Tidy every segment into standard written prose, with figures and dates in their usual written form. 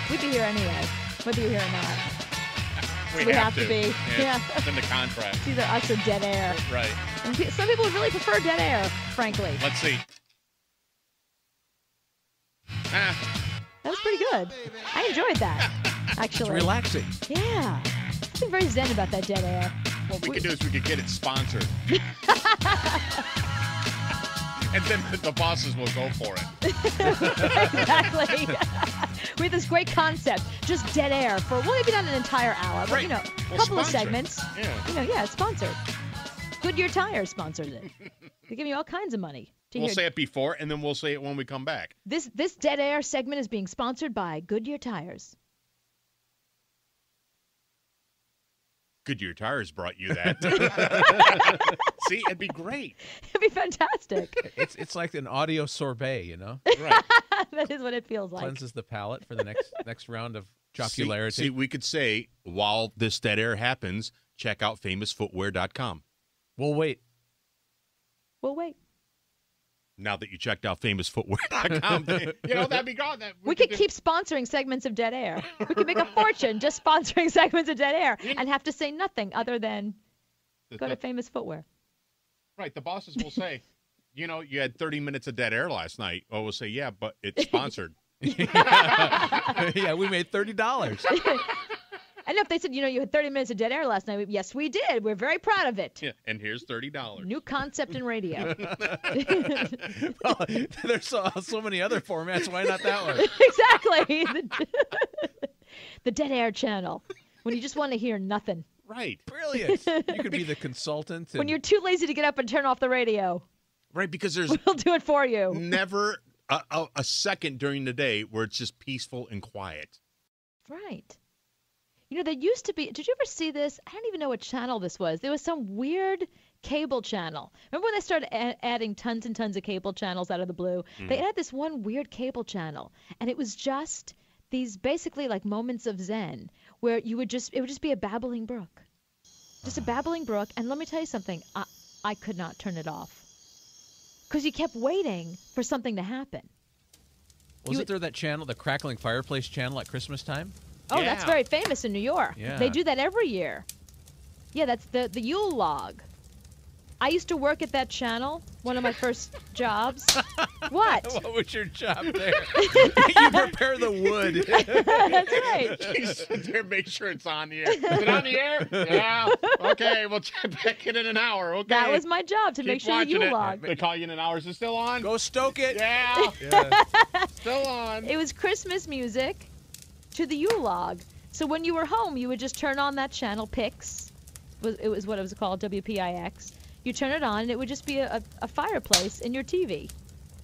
We'd be here anyway, whether you're here or not. We have to be. Yeah. It's in the contract. It's either us or dead air. Right. And some people really prefer dead air, frankly. Let's see. That was pretty good. I enjoyed that, actually. It's relaxing. Yeah. Something very zen about that dead air. What we could do is we could get it sponsored. And then the bosses will go for it. Exactly. We have this great concept, just dead air for, well, maybe not an entire hour, but, a couple of segments. Yeah. It's sponsored. Goodyear Tires sponsors it. They give you all kinds of money. We'll say it before, and then we'll say it when we come back. This dead air segment is being sponsored by Goodyear Tires. Goodyear Tires brought you that. See, it'd be great. It'd be fantastic. It's like an audio sorbet, you know? Right. That is what it feels like. Cleanses the palate for the next round of jocularity. See, we could say, while this dead air happens, check out famousfootwear.com. We'll wait. We'll wait. Now that you checked out famousfootwear.com, that'd be gone. We could keep sponsoring segments of dead air. We could make a fortune just sponsoring segments of dead air and have to say nothing other than go to Famous Footwear. Right. The bosses will say, you had 30 minutes of dead air last night. Oh, we'll say, yeah, but it's sponsored. Yeah, we made $30. And if they said, you had 30 minutes of dead air last night, yes, we did. We're very proud of it. Yeah, and here's $30. New concept in radio. Well, there's so many other formats. Why not that one? Exactly. The dead air channel, when you just want to hear nothing. Right. Brilliant. You could be the consultant. When you're too lazy to get up and turn off the radio. Right, because we'll do it for you. Never a second during the day where it's just peaceful and quiet. Right. There used to be, did you ever see this? I don't even know what channel this was. There was some weird cable channel. Remember when they started adding tons and tons of cable channels out of the blue? They had this one weird cable channel, and it was just these basically like moments of zen where it would just be a babbling brook. Just a babbling brook, and let me tell you something, I could not turn it off. Because you kept waiting for something to happen. Wasn't there that channel, the Crackling Fireplace channel at Christmas time? Oh, yeah. That's very famous in New York. Yeah. They do that every year. Yeah, that's the Yule log. I used to work at that channel, one of my first jobs. What? What was your job there? You prepare the wood. That's right. You sit there, make sure it's on the air. Is it on the air? Yeah. Okay, we'll check back in an hour. Okay. That was my job, to make sure the Yule log. They call you in an hour. Is it still on? Go stoke it. Yeah. Still on. It was Christmas music to the Yule log. So when you were home, you would just turn on that channel, Pix. It was what it was called, WPIX. You turn it on, and it would just be a fireplace in your TV.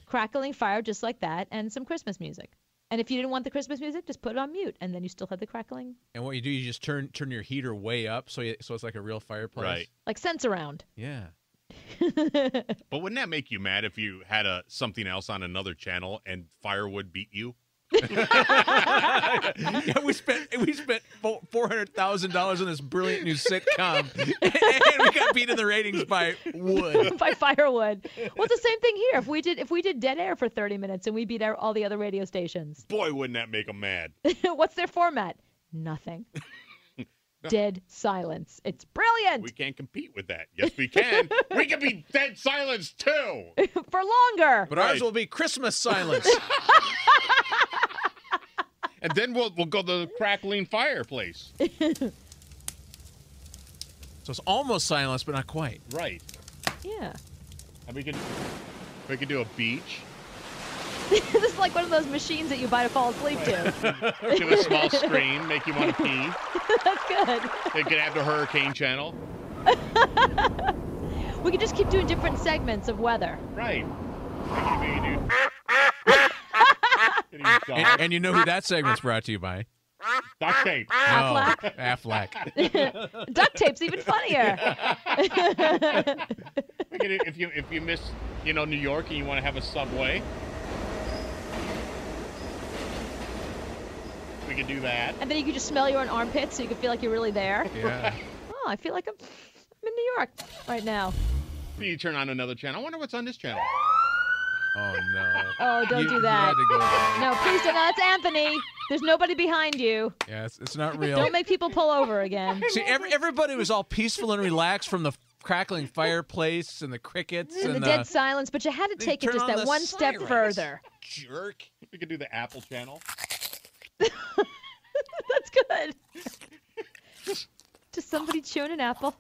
Crackling fire just like that, and some Christmas music. And if you didn't want the Christmas music, just put it on mute, and then you still had the crackling. And what you do, you just turn your heater way up, so it's like a real fireplace. Right. Like Sense Around. Yeah. But wouldn't that make you mad if you had something else on another channel and firewood beat you? Yeah, we spent $400,000 on this brilliant new sitcom, and we got beat in the ratings by wood. By firewood. Well, it's the same thing here. If we did dead air for 30 minutes and we beat all the other radio stations. Boy, wouldn't that make them mad. What's their format? Nothing. Dead silence. It's brilliant. We can't compete with that. Yes, we can. We can be dead silence too. For longer. But ours will be Christmas silence. And then we'll go to the crackling fireplace. So it's almost silence, but not quite. Right. Yeah. And we could do a beach. This is like one of those machines that you buy to fall asleep to. Do a small screen, make you want to pee. That's good. They could have the hurricane channel. We could just keep doing different segments of weather. Right. And you know who that segment's brought to you by? Duct tape. Affleck. No, Affleck. Duct tape's even funnier. If you miss, New York and you want to have a subway, we could do that. And then you could just smell your own armpits so you could feel like you're really there. Yeah. Oh, I feel like I'm in New York right now. You turn on another channel. I wonder what's on this channel. Oh, no. Oh, don't do You that. had to go there. No, please don't. No, that's Anthony. There's nobody behind you. Yeah, it's not real. Don't make people pull over again. See, everybody was all peaceful and relaxed from the crackling fireplace and the crickets And the dead silence, but you had to They take it turn just on that the one step sirens. further. Jerk. We could do the Apple channel. That's good. Just somebody chewing an apple.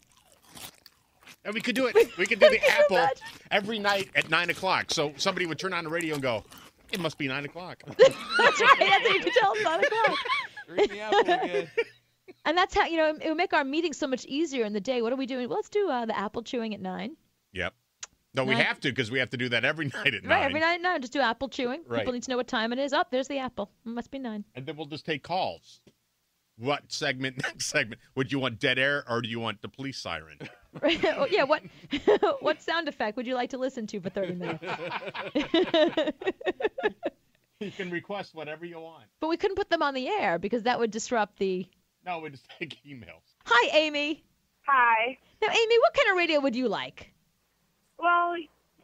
And we could do it. We could do the Can you Apple imagine? every night at 9 o'clock. So somebody would turn on the radio and go, it must be 9 o'clock. That's right. That's what you can tell. It's 9 o'clock. Read the apple again. And that's how, it would make our meeting so much easier in the day. What are we doing? Well, let's do the apple chewing at 9. Yep. No, we 9. have to because we have to do that every night at 9. Right, every night at 9. Just do apple chewing. Right. People need to know what time it is. Oh, there's the apple. It must be 9. And then we'll just take calls. What segment, next segment? Would you want dead air or do you want the police siren? Oh, yeah, what what sound effect would you like to listen to for 30 minutes? You can request whatever you want. But we couldn't put them on the air because that would disrupt the... No, we just take emails. Hi, Amy. Hi. Now, Amy, what kind of radio would you like? Well,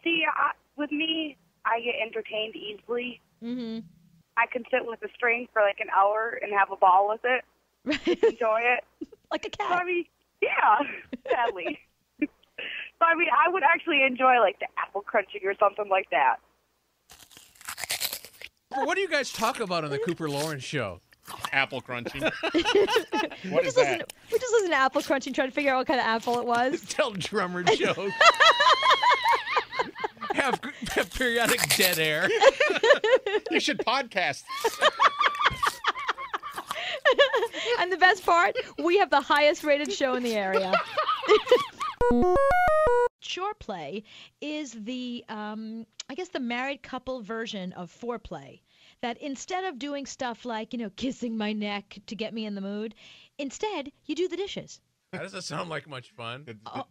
see, with me, I get entertained easily. Mm-hmm. I can sit with a string for like an hour and have a ball with it, Right. enjoy it. Like a So, cat. I mean, yeah, sadly. So, I mean, I would actually enjoy like the apple crunching or something like that. What do you guys talk about on the Cooper Lawrence show? Apple crunching. What we is just listened that? to apple crunching, trying to figure out what kind of apple it was. Tell drummer jokes. have periodic dead air. You should podcast. And the best part, we have the highest rated show in the area. Shore play is the, I guess, the married couple version of foreplay. That instead of doing stuff like, kissing my neck to get me in the mood, instead, you do the dishes. That doesn't sound like much fun.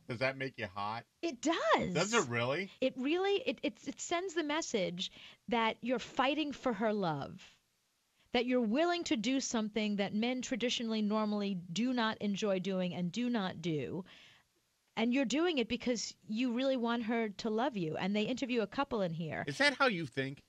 Does that make you hot? It does. Does it really? It really, it sends the message that you're fighting for her love. That you're willing to do something that men traditionally normally do not enjoy doing and do not do. And you're doing it because you really want her to love you. And they interview a couple in here. Is that how you think?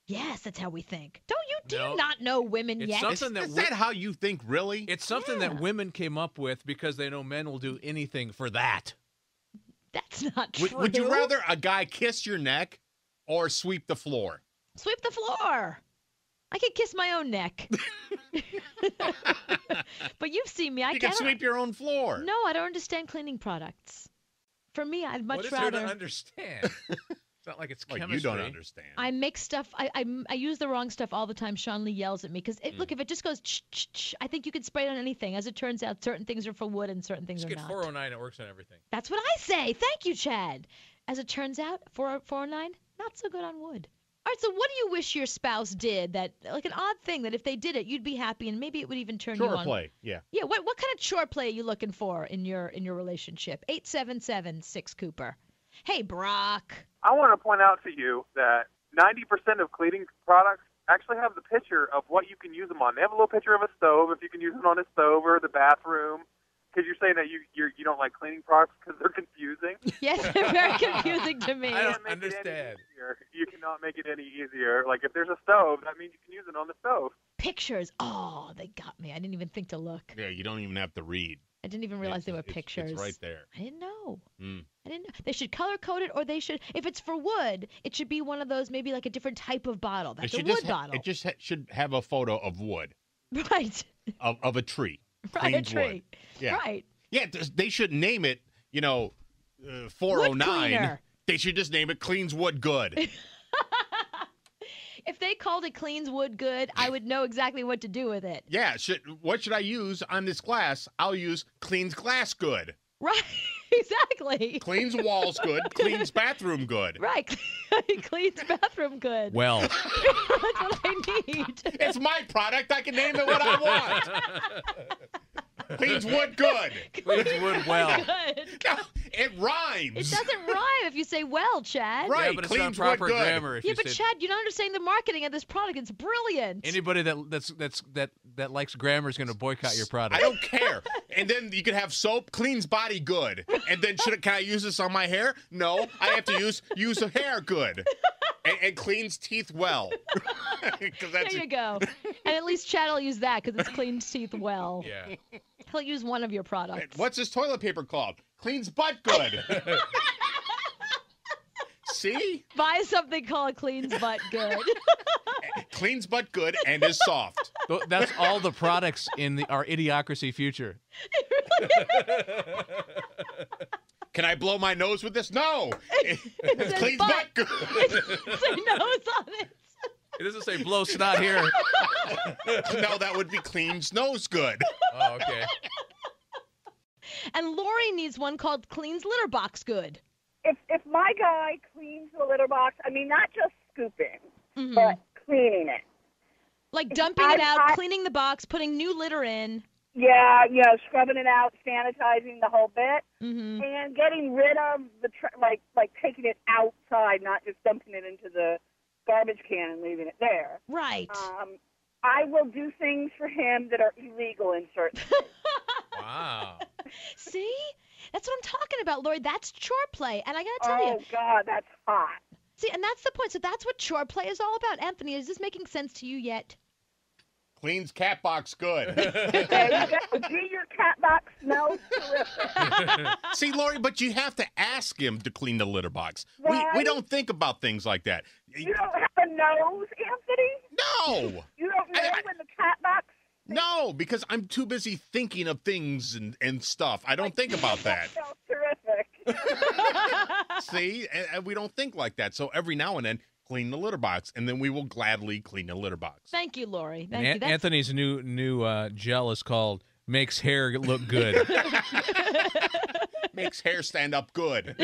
Yes, that's how we think. Do No. you not know women It's yet? something Is that how you think, really? It's something Yeah. that women came up with because they know men will do anything for that. That's not true. Would you rather a guy kiss your neck or sweep the floor? Sweep the floor. I can kiss my own neck. But you've seen me. I You can can't. sweep your own floor. No, I don't understand cleaning products. For me, I'd much What is rather. there to understand? It's not like it's Like chemistry. you don't understand. I make stuff. I use the wrong stuff all the time. Sean Lee yells at me because look, if it just goes, I think you could spray it on anything. As it turns out, certain things are for wood and certain things Just are get not. 409. It works on everything. That's what I say. Thank you, Chad. As it turns out, 409, not so good on wood. All right, so what do you wish your spouse did that, like an odd thing that if they did it, you'd be happy and maybe it would even turn you Chore on? play, yeah. Yeah, what kind of chore play are you looking for in your relationship? 877-6-Cooper. Hey, Brock. I want to point out to you that 90% of cleaning products actually have the picture of what you can use them on. They have a little picture of a stove, if you can use it on a stove or the bathroom. Because you're saying that you don't like cleaning products because they're confusing. Yes, they're very confusing to me. I don't Can't make it any understand. easier. You cannot make it any easier. Like if there's a stove, that means you can use it on the stove. Pictures. Oh, they got me. I didn't even think to look. Yeah, you don't even have to read. I didn't even realize they were pictures. It's right there. I didn't know. Mm. I didn't know. They should color code it, or they should, if it's for wood, it should be one of those, maybe like a different type of bottle. That's a wood bottle. It just should have a photo of wood, Right. of a tree. Right, a Cleans tree. wood. Yeah. Right. Yeah, they should name it, 409. cleaner. They should just name it Cleans Wood Good. If they called it cleans wood good, I would know exactly what to do with it. Yeah, what should I use on this glass? I'll use Cleans Glass Good. Right. Exactly. Cleans walls good. Cleans bathroom good. Right. Cleans bathroom good. Well, That's what I need. It's my product. I can name it what I want. Cleans wood good. cleans wood well. Good. No, it rhymes. It doesn't rhyme if you say well, Chad. Right. Yeah, but it's not Cleans proper wood good. grammar. If Yeah, you but say Chad, you don't understand the marketing of this product. It's brilliant. anybody that likes grammar is going to boycott your product. I don't care. And then you could have soap, cleans body good. And then can I use this on my hair? No, I have to use a hair good. and cleans teeth well. 'Cause that's There you go. And at least Chad will use that because it's cleans teeth well. Yeah. He'll use one of your products. What's this toilet paper called? Cleans butt good. See? Buy something called Cleans Butt Good. Cleans butt good and is soft. That's all the products in our Idiocracy future. Can I blow my nose with this? No. It It says cleans butt. butt good. It's a nose on it. It doesn't say blow snot here. No, that would be cleans nose good. Oh, okay. And Lori needs one called Cleans Litter Box Good. If my guy cleans the litter box, I mean, not just scooping, Mhm. but cleaning it. Like dumping it out, cleaning the box, putting new litter in. Yeah, scrubbing it out, sanitizing the whole bit, Mm-hmm. and getting rid of the like taking it outside, not just dumping it into the garbage can and leaving it there. Right. I will do things for him that are illegal in certain states. Wow. See? That's what I'm talking about, Lori. That's chore play. And I got to tell Oh, you. God, that's hot. See, and that's the point. So that's what chore play is all about. Anthony, is this making sense to you yet? Cleans cat box good. There you go. Gee, your cat box smells terrific. See, Lori, but you have to ask him to clean the litter box. Why? We don't think about things like that. You don't have a nose, Anthony? No. You don't know when the cat box... No, because I'm too busy thinking of things and stuff. I don't think about that. Smells terrific. See? And we don't think like that. So every now and then, clean the litter box, and then we will gladly clean the litter box. Thank you, Lori. Thank And you. That's Anthony's new gel is called Makes Hair Look Good. Makes hair stand up good.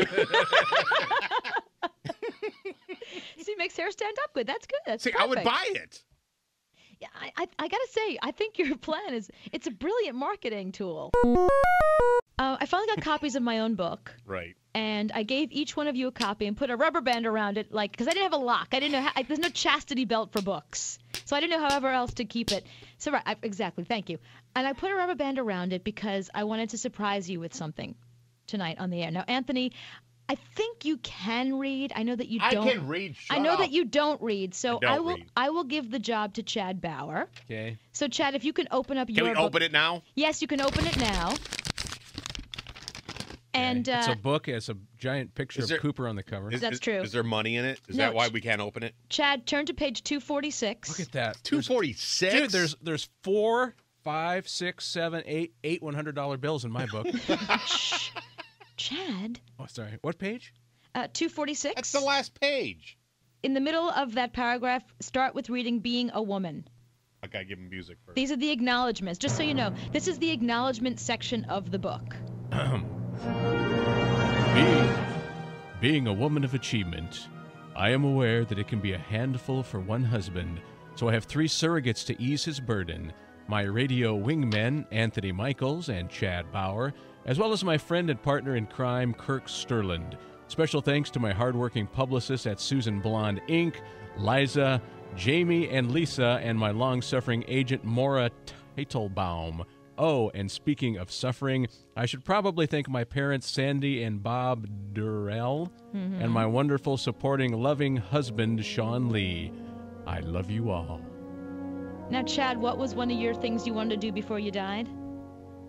See, makes hair stand up good. That's good. That's See, perfect. I would buy it. Yeah, I gotta say, I think your plan it's a brilliant marketing tool. I finally got copies of my own book, Right. and I gave each one of you a copy and put a rubber band around it, like, because I didn't have a lock. I didn't know there's no chastity belt for books, so I didn't know however else to keep it. So right, exactly, thank you. And I put a rubber band around it because I wanted to surprise you with something tonight on the air. Now, Anthony, I think you can read. I know that you don't. I can read. Shut I know up. that you don't read, so I don't read. I will give the job to Chad Bauer. Okay. So Chad, if you can open up Can your we book. open it now? Yes, you can open it now. And it's a book. It's a giant picture Is of there- Cooper on the cover. That's true. Is there money in it? Is No, that why we can't open it? Chad, turn to page 246. Look at that. 246. Dude, there's 4, 5, 6, 7, 8 $100 bills in my book. Shh. Chad, Oh, sorry. What page? 246. That's the last page. In the middle of that paragraph, start with reading "Being a Woman." I gotta give him music first. These are the acknowledgments. Just so you know, this is the acknowledgement section of the book. Being a woman of achievement, I am aware that it can be a handful for one husband, so I have 3 surrogates to ease his burden. My radio wingmen, Anthony Michaels and Chad Bauer, as well as my friend and partner in crime, Kirk Sterland. Special thanks to my hardworking publicists at Susan Blonde Inc., Liza, Jamie, and Lisa, and my long-suffering agent, Maura Teitelbaum. Oh, and speaking of suffering, I should probably thank my parents, Sandy and Bob Durrell, and my wonderful, supporting, loving husband, Sean Lee. I love you all. Now, Chad, what was one of your things you wanted to do before you died?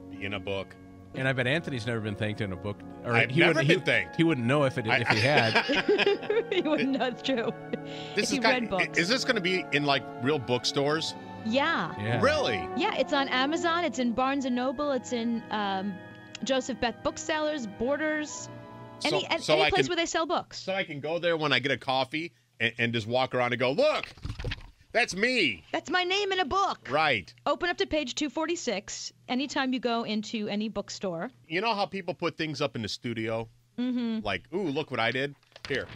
Be in a book. And I bet Anthony's never been thanked in a book. Or I've never been thanked. He wouldn't know if he had. You wouldn't know it's true. This If you read books. Is this going to be in like real bookstores? Yeah. Yeah. Really? Yeah, it's on Amazon. It's in Barnes & Noble. It's in Joseph Beth Booksellers, Borders, any place where they sell books. So I can go there when I get a coffee and just walk around and go, look, that's me. That's my name in a book. Right. Open up to page 246 anytime you go into any bookstore. You know how people put things up in the studio? Mm-hmm. Like, ooh, look what I did. Here.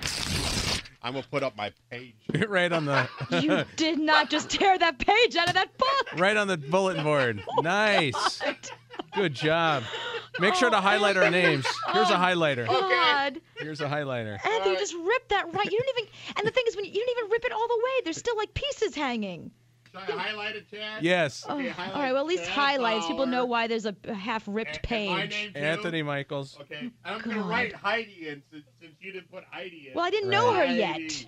I'm going to put up my page. Right on the You did not just tear that page out of that book. right on the bulletin board. Nice. Good job. Make sure to highlight our names. Here's a highlighter. God. Here's a highlighter. Anthony, you just ripped that right. You don't even, and the thing is, when you don't even rip it all the way, there's still like pieces hanging. Should I highlight it, Chad? Yes. Okay, All right, well, at least Chad highlights. People know Bauer. why there's a half-ripped And my page. name, too. Anthony Michaels. Okay. And I'm going to God. write Heidi in since you didn't put Heidi in. Well, I didn't know her Heidi. yet.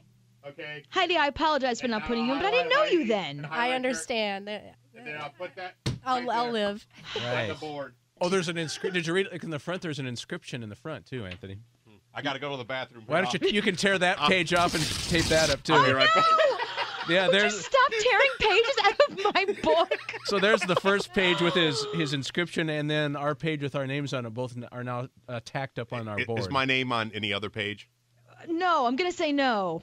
Okay. Heidi, I apologize for not putting you in, but I didn't know you then. I understand. And then I'll put that. I'll live. On Right. the board. Oh, there's an inscription. Did you read? Like in the front, there's an inscription in the front too, Anthony. I got to go to the bathroom. Why don't you? You can tear that page off and tape that up too. I'll be right back. Yeah, Would you there's. stop tearing pages out of my book? So there's the first page with his inscription, and then our page with our names on it. Both are now tacked up on our board. Is my name on any other page? No, I'm going to say no.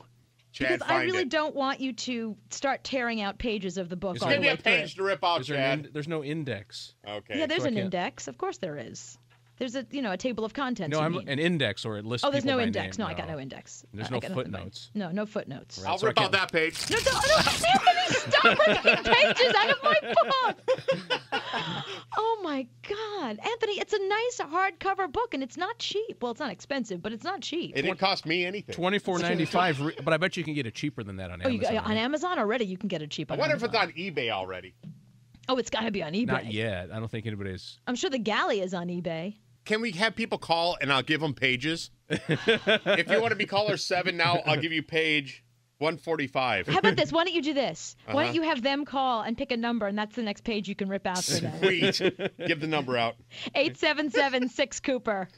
Chad, Because I find really it. don't want you to start tearing out pages of the book all the Give me way a through. page to rip out, Is there an Chad. there's no index. Okay. Yeah, there's So I an can't- index. Of course there is. There's a a table of contents. No, you I'm mean. an index or it lists. Oh, there's people no by index. name. No, I got no index. There's I no got nothing by- footnotes. No footnotes. Right. I'll So I rip out can't- that page. No, Anthony, stop ripping pages out of my book. Oh my God, Anthony, it's a nice hardcover book, and it's not cheap. Well, it's not expensive, but it's not cheap. It didn't cost me anything. $24.95, but I bet you can get it cheaper than that on Oh, Amazon. on Amazon already, you can get it cheap. I On wonder if Amazon. it's on eBay already. Oh, it's got to be on eBay. Not yet. I don't think anybody's. I'm sure the galley is on eBay. Can we have people call and I'll give them pages? If you want to be caller 7 now, I'll give you page 145. How about this? Why don't you do this? Why Uh-huh. don't you have them call and pick a number, and that's the next page you can rip out for them. Sweet. Give the number out. 877-6-Cooper.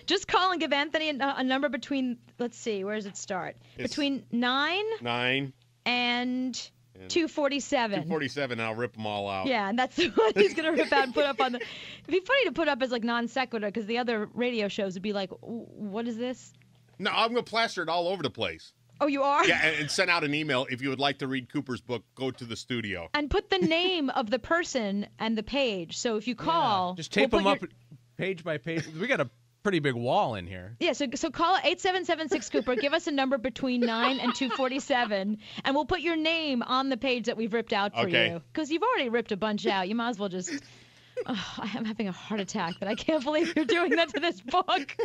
Just call and give Anthony a number between, let's see, where does it start? It's Between 9 9 and 247. 247, and I'll rip them all out. Yeah, and that's the one he's going to rip out and put up on the... It'd be funny to put up as like non sequitur, because the other radio shows would be like, what is this? No, I'm going to plaster it all over the place. Oh, you are? Yeah, and send out an email. If you would like to read Cooper's book, go to the studio. And put the name of the person and the page. So if you call... Just tape we'll them put up page by page. We got a pretty big wall in here. Yeah, so call 877-6-Cooper. Give us a number between 9 and 247, and we'll put your name on the page that we've ripped out for Okay. you. Because you've already ripped a bunch out. You might as well just... Oh, I'm having a heart attack, but I can't believe you're doing that to this book.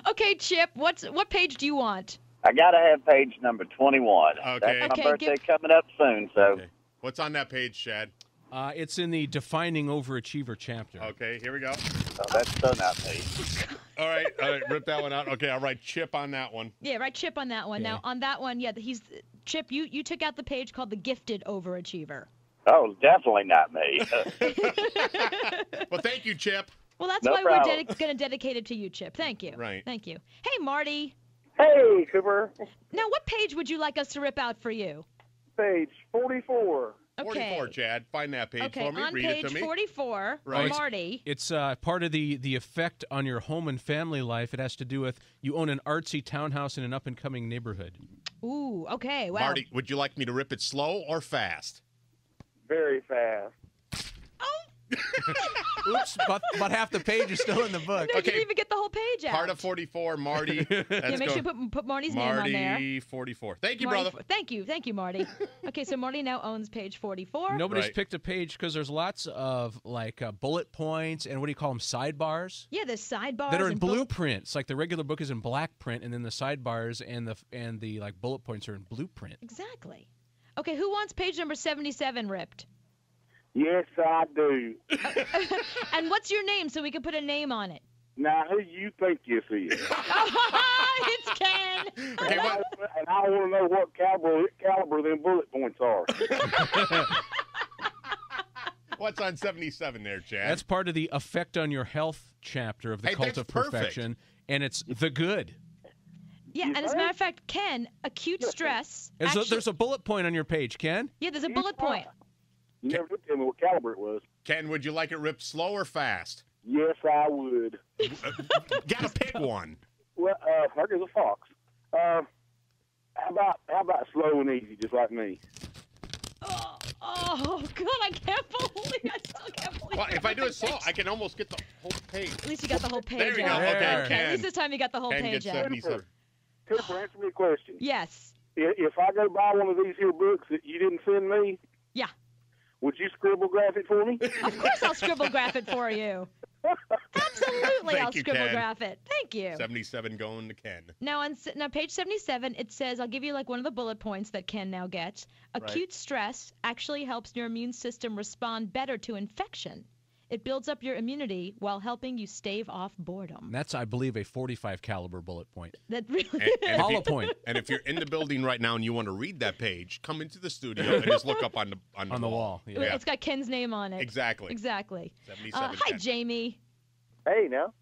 Okay, Chip, what page do you want? I got to have page number 21. Okay. That's my Okay, birthday coming up soon, so Okay. What's on that page, Chad? It's in the Defining Overachiever chapter. Okay, here we go. that's so not me. All right, rip that one out. Okay, I'll write Chip on that one. Yeah, write Chip on that one. Okay. Now, on that one, yeah, Chip, you took out the page called the Gifted Overachiever. Oh, definitely not me. Well, thank you, Chip. Well, that's No why problem. we're going to dedicate it to you, Chip. Thank you. Right. Thank you. Hey, Marty. Hey, Cooper. Now, what page would you like us to rip out for you? Page 44. Okay. 44, Chad. Find that page Okay, for me. on Read page it to me. 44, Right. Marty. It's part of the effect on your home and family life. It has to do with you own an artsy townhouse in an up-and-coming neighborhood. Ooh, okay. Wow. Marty, would you like me to rip it slow or fast? Very fast. Oops, about half the page is still in the book. No, you Okay. didn't even get the whole page out. Part of 44, Marty. Yeah, Let's make go. sure you put Marty's name on there. Marty 44. Thank you, Marty, brother. Thank you, Marty. Okay, so Marty now owns page 44. Nobody's Right. picked a page because there's lots of like bullet points and what do you call them, sidebars Yeah, there's sidebars that are in and blueprints. Like the regular book is in black print, and then the sidebars and the like bullet points are in blueprint. Exactly. Okay, who wants page number 77 ripped? Yes, I do. And what's your name so we can put a name on it? Now, who you think this is? It's Ken. Okay, what? And I want to know what caliber them bullet points are. What's on 77 there, Chad? That's part of the effect on your health chapter of the Hey, Cult that's of perfect. Perfection, and it's the good. Yeah, and as a matter of fact, Ken, acute stress. There's a bullet point on your page, Ken. Yeah, there's a bullet point. You never did tell me what caliber it was. Ken, would you like it ripped slow or fast? Yes, I would. Gotta pick one. Well, there's a fox. How about slow and easy, just like me? Oh, God, I still can't believe Well, it. if I do it slow, I can almost get the whole page. At least you got the whole page There we go. out. Okay, There. At Ken. least this time you got the whole Ken page gets out. 77. Cooper, answer me a question. Yes. If I go buy one of these here books that you didn't send me, Yeah. would you scribble graph it for me? Of course I'll scribble graph it for you. Absolutely, Thank I'll you, scribble Ken. graph it. Thank you. 77 going to Ken. Now on page 77, it says, I'll give you like one of the bullet points that Ken now gets. Acute stress actually helps your immune system respond better to infection. It builds up your immunity while helping you stave off boredom. That's, I believe, a 45 caliber bullet point. That really And Hollow point. And if you're in the building right now and you want to read that page, come into the studio and just look up on the wall. Yeah. It's got Ken's name on it. Exactly. Exactly. 77 Hi, Ken. Jamie. Hey, now.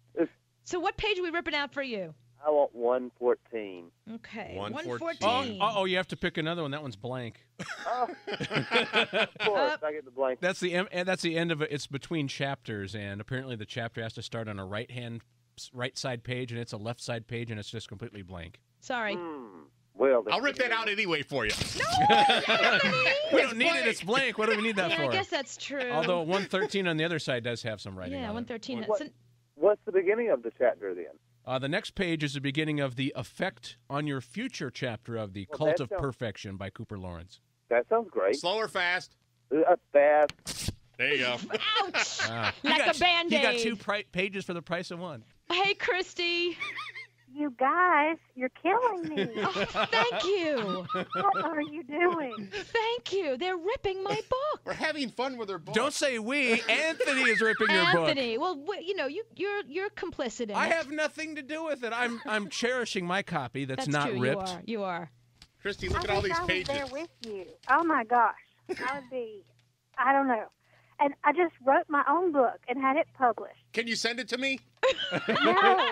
So what page are we ripping out for you? I want 114. Okay. 114. Oh, you have to pick another one. That one's blank. Oh. Of course, I get the blank. That's the end of it. It's between chapters, and apparently the chapter has to start on a right side page, and it's a left side page, and it's just completely blank. Sorry. Well, I'll rip that out anyway for you. We don't need it. It's blank. What do we need that Yeah, for? I guess that's true. Although 113 on the other side does have some writing yeah, on it. 113. What's the beginning of the chapter then? The next page is the beginning of the effect on your future chapter of The Cult of Perfection by Cooper Lawrence. That sounds great. Slow or fast? Fast. There you go. Ouch! He Like got, a Band-Aid. He got two pages for the price of one. Hey, Christy. You guys, you're killing me. Oh, thank you. What are you doing? Thank you. They're ripping my book. We're having fun with her book. Don't say we. Anthony is ripping your book. Anthony, well, you're complicit in I it. have nothing to do with it. I'm cherishing my copy that's not true. ripped. You are. Christy, look at all these I pages. was there with you. Oh my gosh, I would be. I don't know. And I just wrote my own book and had it published. Can you send it to me? No.